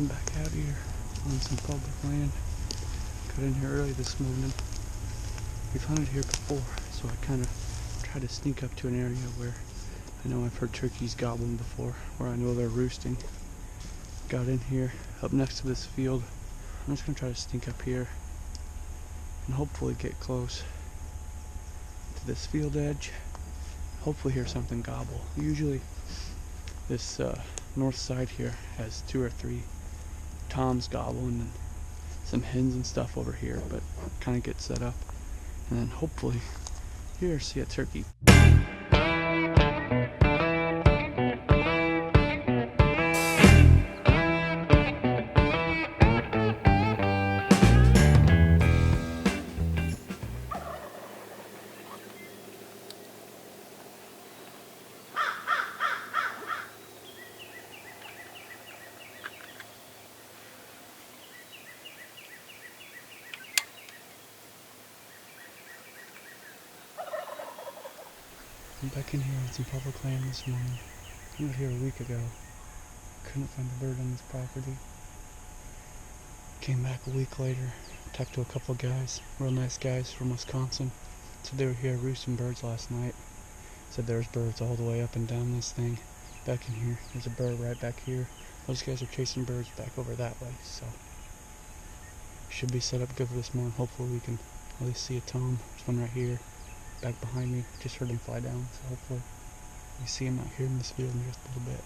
I'm back out here on some public land. Got in here early this morning. We've hunted here before, so I kind of tried to sneak up to an area where I know I've heard turkeys gobbling before, where I know they're roosting. Got in here, up next to this field. I'm just going to try to sneak up here and hopefully get close to this field edge. Hopefully hear something gobble. Usually this north side here has 2 or 3 toms gobbling and some hens and stuff over here, but kind of get set up and then hopefully here see a turkey. I'm back in here on some public land this morning. I was here a week ago. Couldn't find a bird on this property. Came back a week later. Talked to a couple of guys, real nice guys from Wisconsin. Said they were here roosting birds last night. Said there's birds all the way up and down this thing. Back in here, there's a bird right back here. Those guys are chasing birds back over that way, so should be set up good for this morning. Hopefully we can at least see a tom. There's one right here. Back behind me, just heard him fly down, so hopefully we see him out here in this field in just a little bit.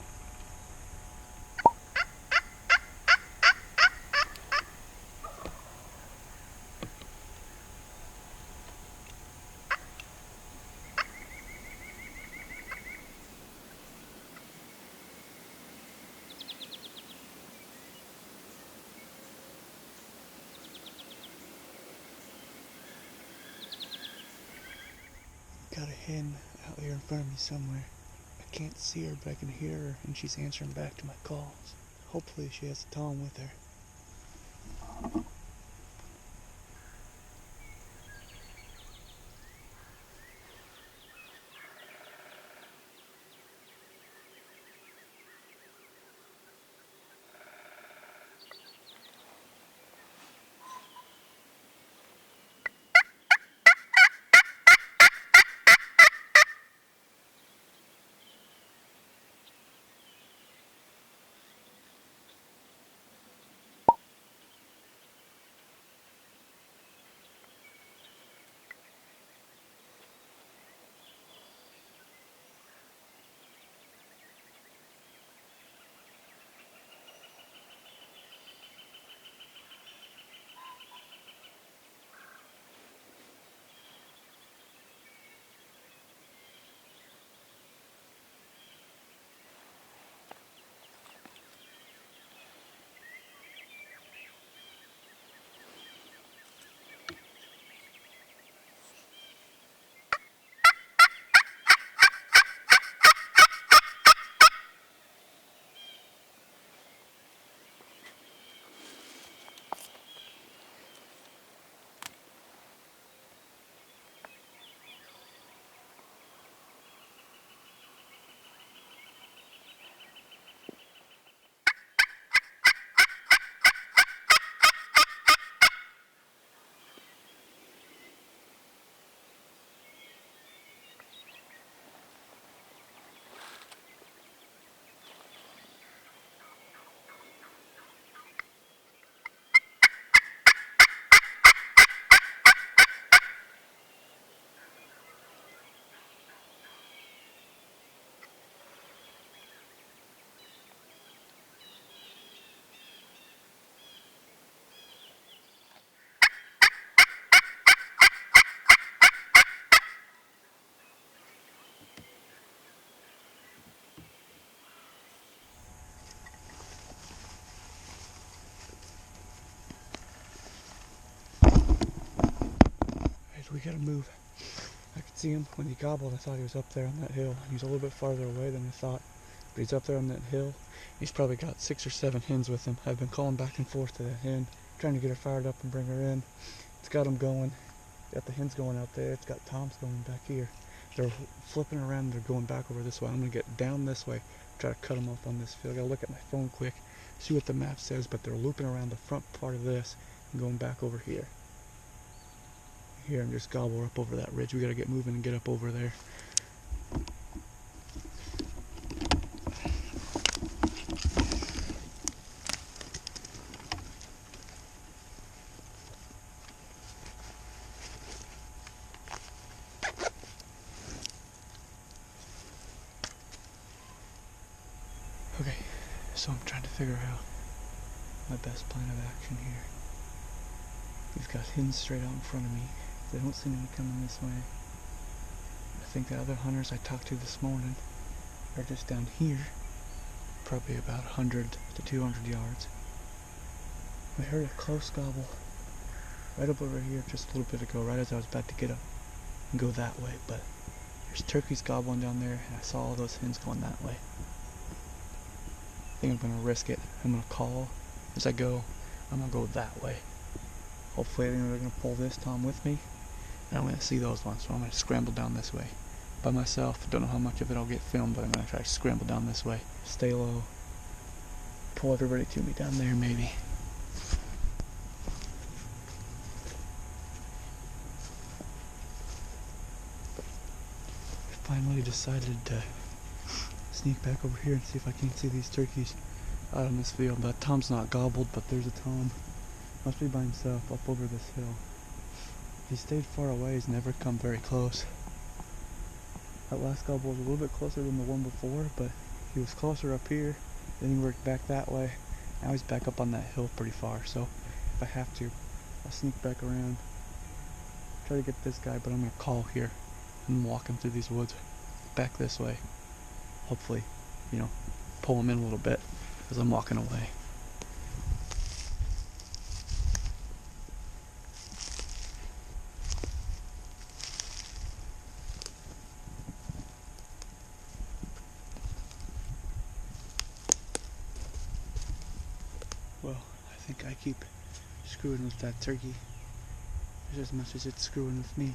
Got a hen out here in front of me somewhere. I can't see her, but I can hear her, and she's answering back to my calls. Hopefully she has a tom with her. We gotta move. I could see him when he gobbled. I thought he was up there on that hill. He's a little bit farther away than I thought, but he's up there on that hill. He's probably got 6 or 7 hens with him. I've been calling back and forth to that hen, trying to get her fired up and bring her in. It's got them going. Got the hens going out there. It's got toms going back here. They're flipping around. They're going back over this way. I'm gonna get down this way, try to cut them off on this field. I gotta look at my phone quick, see what the map says, but they're looping around the front part of this and going back over here. Here and just gobble up over that ridge. We gotta get moving and get up over there. Okay, so I'm trying to figure out my best plan of action here. We've got HENS straight out in front of me. They don't seem to be coming this way. I think the other hunters I talked to this morning are just down here, probably about 100 to 200 yards. I heard a close gobble right up over here just a little bit ago, right as I was about to get up and go that way, but there's turkeys gobbling down there, and I saw all those HENS going that way. I think I'm gonna risk it. I'm gonna call as I go. I'm gonna go that way. Hopefully they're gonna pull this tom with me, and I'm gonna see those ones, so I'm gonna scramble down this way. By myself, don't know how much of it I'll get filmed, but I'm gonna try to scramble down this way. Stay low. Pull everybody to me down there, maybe. I finally decided to sneak back over here and see if I can't see these turkeys out on this field. That tom's not gobbled, but there's a tom. Must be by himself up over this hill. He stayed far away, he's never come very close. That last gobble was a little bit closer than the one before, but he was closer up here, then he worked back that way. Now he's back up on that hill pretty far, so if I have to, I'll sneak back around, try to get this guy, but I'm gonna call here and walk him through these woods back this way. Hopefully, you know, pull him in a little bit as I'm walking away. Well, I think I keep screwing with that turkey just as much as it's screwing with me.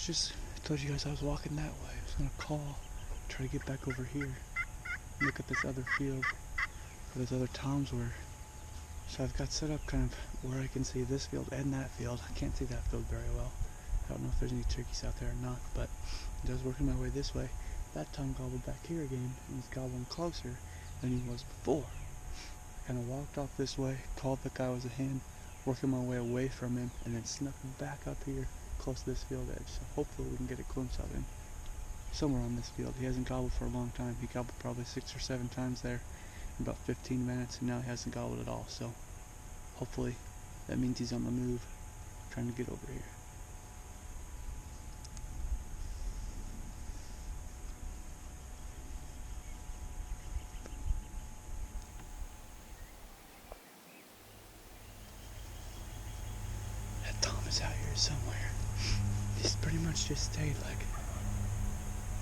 I told you guys I was walking that way. I was gonna call, try to get back over here, look at this other field where those other toms were. So I've got set up kind of where I can see this field and that field. I can't see that field very well. I don't know if there's any turkeys out there or not, but as I was working my way this way, that tom gobbled back here again, and he's gobbling closer than he was before. I kind of walked off this way, called the guy was a hen, working my way away from him, and then snuck back up here close to this field edge. So hopefully we can get a glimpse of him somewhere on this field. He hasn't gobbled for a long time. He gobbled probably 6 or 7 times there in about 15 minutes, and now he hasn't gobbled at all. So hopefully that means he's on the move, trying to get over here. That tom is out here somewhere. He's pretty much just stayed like,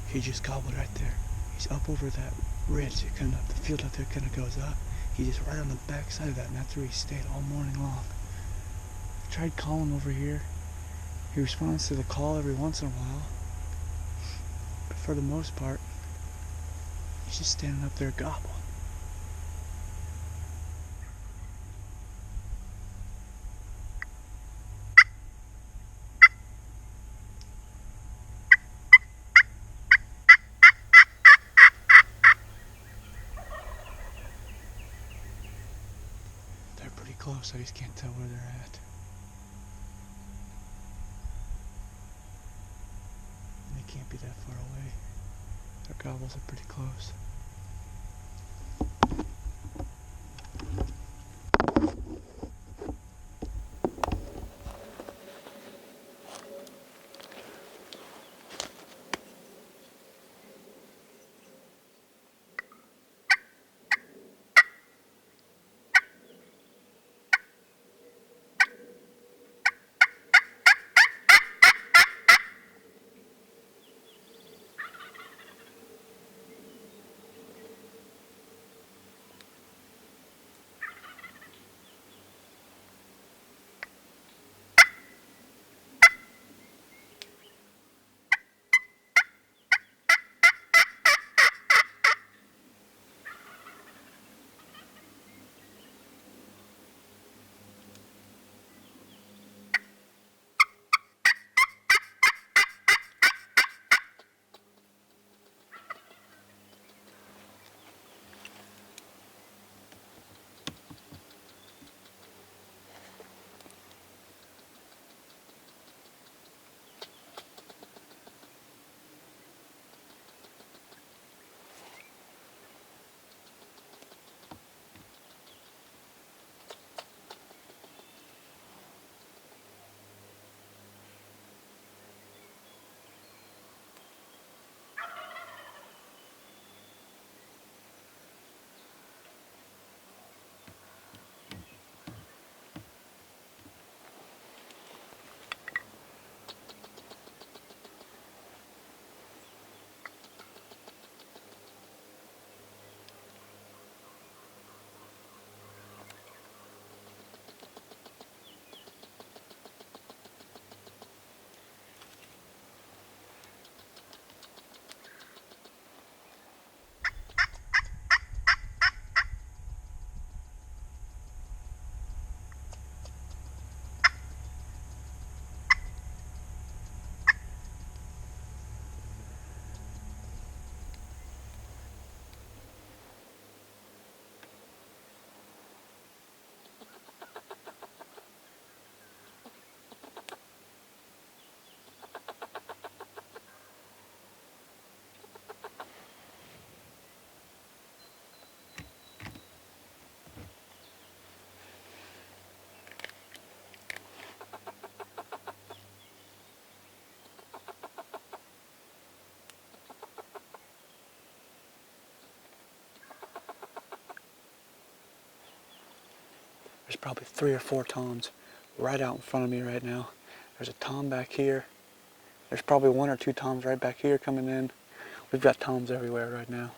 he just gobbled right there. He's up over that ridge. It kind of, the field up there kind of goes up. He's just right on the back side of that, and that's where he stayed all morning long. I tried calling over here. He responds to the call every once in a while, but for the most part, he's just standing up there gobbling. They're pretty close, I just can't tell where they're at. And they can't be that far away. Their gobbles are pretty close. There's probably 3 or 4 toms right out in front of me right now. There's a tom back here. There's probably 1 or 2 toms right back here coming in. We've got toms everywhere right now.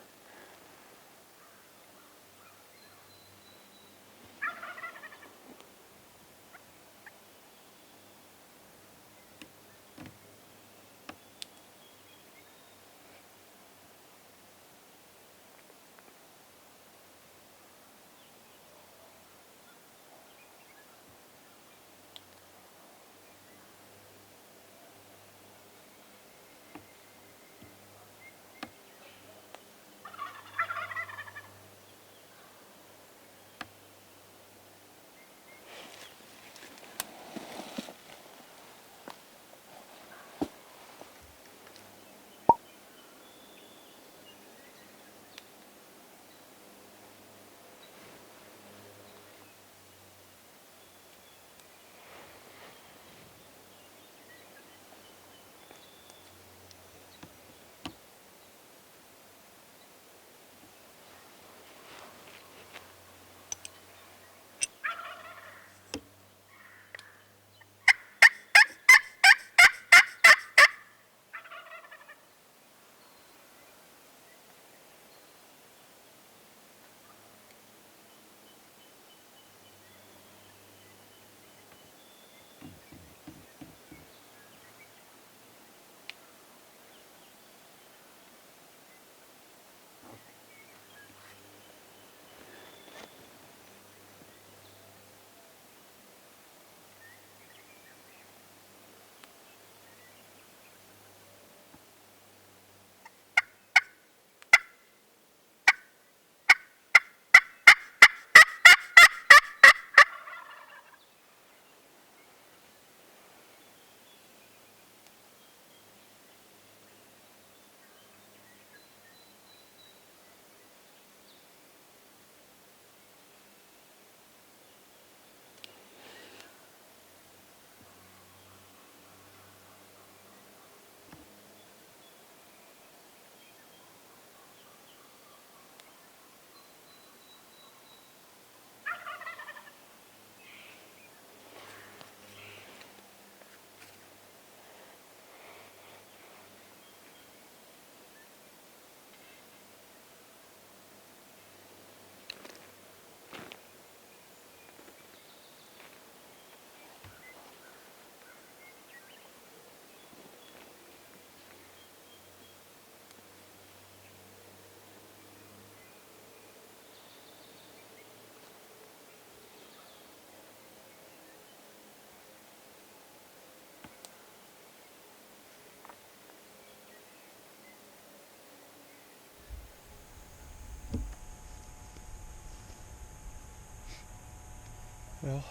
Well,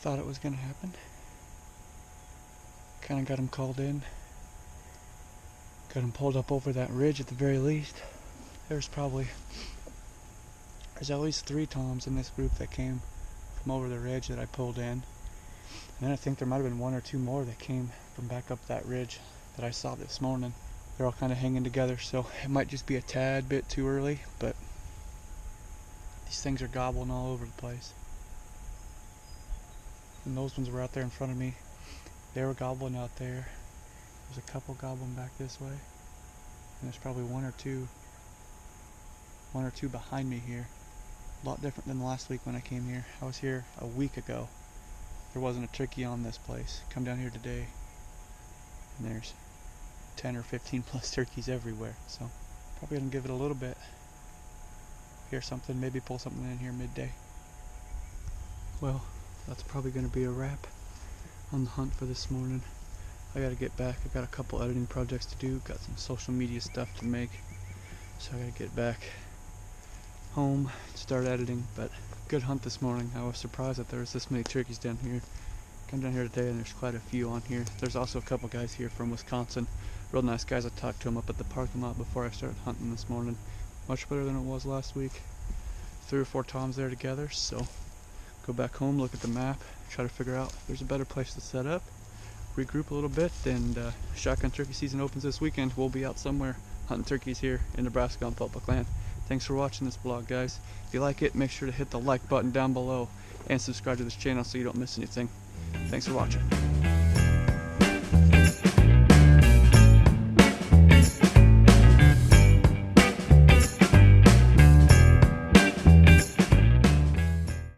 thought it was gonna happen. Kinda got him called in. Got him pulled up over that ridge at the very least. There's at least 3 toms in this group that came from over the ridge that I pulled in. And then I think there might have been 1 or 2 more that came from back up that ridge that I saw this morning. They're all kind of hanging together, so it might just be a tad bit too early, but these things are gobbling all over the place. And those ones were out there in front of me. They were gobbling out there. There's a couple gobbling back this way. And there's probably 1 or 2 behind me here. A lot different than last week when I came here. I was here a week ago. There wasn't a turkey on this place. Come down here today, and there's 10 or 15 plus turkeys everywhere. So probably gonna give it a little bit. Hear something, maybe pull something in here midday. Well, that's probably gonna be a wrap on the hunt for this morning. I gotta get back. I got a couple editing projects to do. Got some social media stuff to make. So I gotta get back home, start editing. But good hunt this morning. I was surprised that there was this many turkeys down here. Come down here today and there's quite a few on here. There's also a couple guys here from Wisconsin. Real nice guys. I talked to them up at the parking lot before I started hunting this morning. Much better than it was last week. 3 or 4 toms there together. So go back home, look at the map, try to figure out if there's a better place to set up, regroup a little bit, and shotgun turkey season opens this weekend. We'll be out somewhere hunting turkeys here in Nebraska on public land. Thanks for watching this vlog, guys. If you like it, make sure to hit the like button down below and subscribe to this channel so you don't miss anything. Thanks for watching.